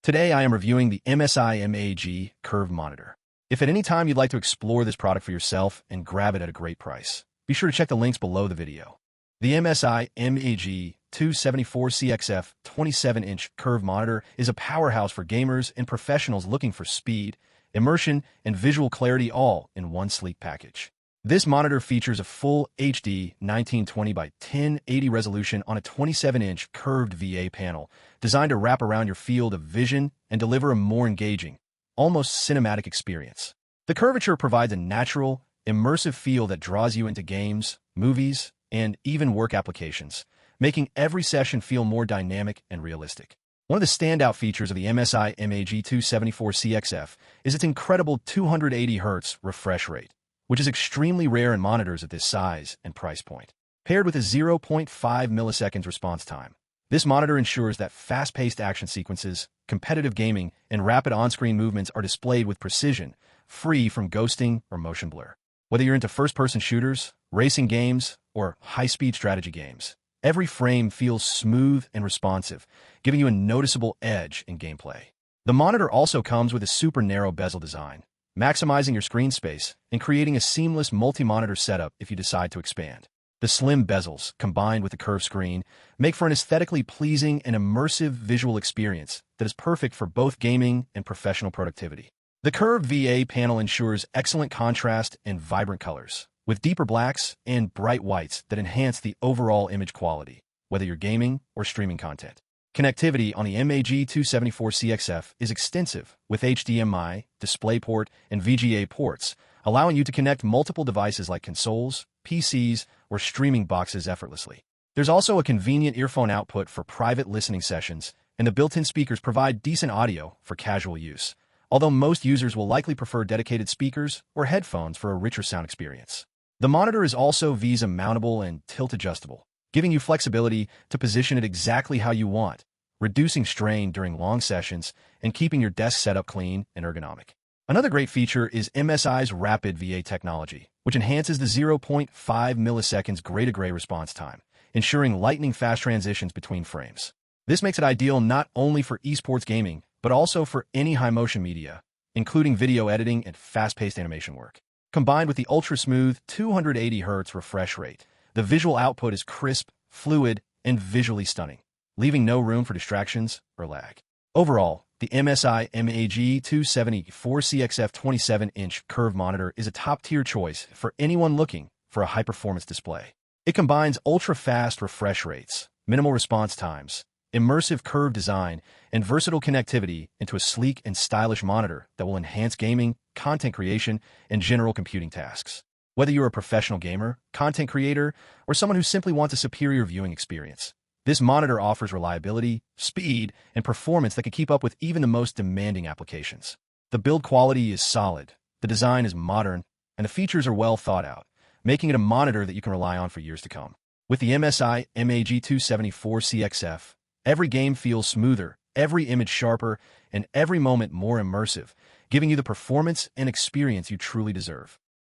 Today I am reviewing the MSI MAG curved monitor. If at any time you'd like to explore this product for yourself and grab it at a great price, be sure to check the links below the video. The MSI MAG 274CXF 27-inch curved monitor is a powerhouse for gamers and professionals looking for speed, immersion, and visual clarity all in one sleek package. This monitor features a full HD 1920 by 1080 resolution on a 27-inch curved VA panel, designed to wrap around your field of vision and deliver a more engaging, almost cinematic experience. The curvature provides a natural, immersive feel that draws you into games, movies, and even work applications, making every session feel more dynamic and realistic. One of the standout features of the MSI MAG 274CXF is its incredible 280Hz refresh rate, which is extremely rare in monitors at this size and price point. Paired with a 0.5 milliseconds response time, this monitor ensures that fast-paced action sequences, competitive gaming, and rapid on-screen movements are displayed with precision, free from ghosting or motion blur. Whether you're into first-person shooters, racing games, or high-speed strategy games, every frame feels smooth and responsive, giving you a noticeable edge in gameplay. The monitor also comes with a super narrow bezel design, maximizing your screen space and creating a seamless multi-monitor setup if you decide to expand. The slim bezels, combined with the curved screen, make for an aesthetically pleasing and immersive visual experience that is perfect for both gaming and professional productivity. The curved VA panel ensures excellent contrast and vibrant colors, with deeper blacks and bright whites that enhance the overall image quality, whether you're gaming or streaming content. Connectivity on the MAG 274CXF is extensive, with HDMI, DisplayPort, and VGA ports, allowing you to connect multiple devices like consoles, PCs, or streaming boxes effortlessly. There's also a convenient earphone output for private listening sessions, and the built-in speakers provide decent audio for casual use, although most users will likely prefer dedicated speakers or headphones for a richer sound experience. The monitor is also VESA mountable and tilt-adjustable, giving you flexibility to position it exactly how you want, reducing strain during long sessions and keeping your desk setup clean and ergonomic. Another great feature is MSI's rapid VA technology, which enhances the 0.5 milliseconds gray-to-gray response time, ensuring lightning-fast transitions between frames. This makes it ideal not only for esports gaming, but also for any high-motion media, including video editing and fast-paced animation work. Combined with the ultra-smooth 280Hz refresh rate, the visual output is crisp, fluid, and visually stunning, leaving no room for distractions or lag. Overall, the MSI MAG 274CXF 27-inch curved monitor is a top-tier choice for anyone looking for a high-performance display. It combines ultra-fast refresh rates, minimal response times, immersive curved design, and versatile connectivity into a sleek and stylish monitor that will enhance gaming, content creation, and general computing tasks. Whether you're a professional gamer, content creator, or someone who simply wants a superior viewing experience, this monitor offers reliability, speed, and performance that can keep up with even the most demanding applications. The build quality is solid, the design is modern, and the features are well thought out, making it a monitor that you can rely on for years to come. With the MSI MAG 274CXF, every game feels smoother, every image sharper, and every moment more immersive, giving you the performance and experience you truly deserve.